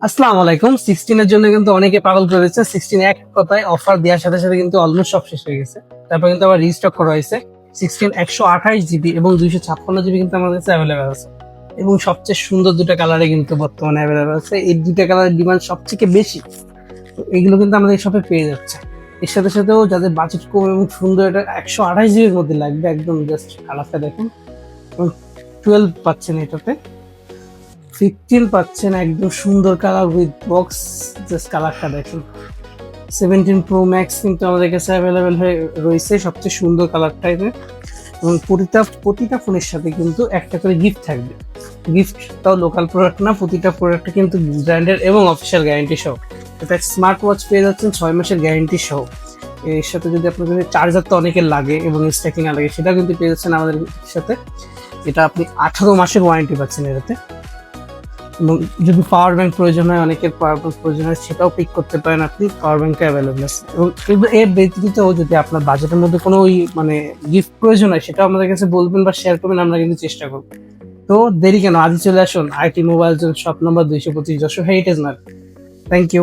আসসালামু আলাইকুম। 16 এর জন্য কিন্তু অনেকে পাগল করেছে। 16 এক কথায় অফার দেওয়ার সাথে সাথে কিন্তু অলমোস্ট সব শেষ হয়ে গেছে। তারপর কিন্তু আবার রিস্টক করা হয়েছে। 16 128 জিবি এবং 256 জিবি কিন্তু আমাদের কাছে অ্যাভেলেবেল আছে। এবং সবচেয়ে সুন্দর দুটো কালারে কিন্তু বর্তমানে অ্যাভেলেবেল আছে। এই দুটো কালারের ডিমান্ড সবথেকে বেশি। তো এগুলো কিন্তু আমাদের শপে পেয়ে যাচ্ছে। এর সাথে সাথেও যাদের বাজেট কম এবং সুন্দর, এটা 128 জিবির মধ্যে লাগবে, একদম জাস্ট কালারটা দেখুন। এবং 12 পাচ্ছেন এটাতে, 15 পাচ্ছেন একদম সুন্দর কালার উইথ বক্স। জাস্ট কালারটা দেখুন। 17 প্রো ম্যাক্স কিন্তু আমাদের কাছে অ্যাভেলেবেল হয়ে রয়েছে সবচেয়ে সুন্দর কালারটাই। এবং প্রতিটা ফোনের সাথে কিন্তু একটা করে গিফট থাকবে। গিফটটাও লোকাল প্রোডাক্ট না, প্রতিটা প্রোডাক্টে কিন্তু ব্র্যান্ডের এবং অফিসিয়াল গ্যারান্টি সহ। এটা স্মার্ট ওয়াচ পেয়ে যাচ্ছেন 6 মাসের গ্যারান্টি সহ। এর সাথে যদি আপনার যদি চার্জার তো অনেকের লাগে এবং স্ট্যাকিং লাগে, সেটাও কিন্তু পেয়ে যাচ্ছেন আমাদের সাথে। এটা আপনি 18 মাসের ওয়ারেন্টি পাচ্ছেন এটাতে। এবং যদি পাওয়ার ব্যাংক প্রয়োজন হয়, অনেকের পাওয়ার ব্যাংক প্রয়োজন হয়, সেটাও পিক করতে পারেন আপনি। পাওয়ার ব্যাংকে অ্যাভেলেবল আছে। এবং এর ব্যতীত যদি আপনার বাজেটের মধ্যে কোনো ওই মানে গিফট প্রয়োজন হয়, সেটাও আমাদের কাছে বলবেন বা শেয়ার করবেন, আমরা কিন্তু চেষ্টা করবো। তো দেরি কেন, আজই চলে আসুন IT mobile shop number 225 Jashore heritage market. Thank you.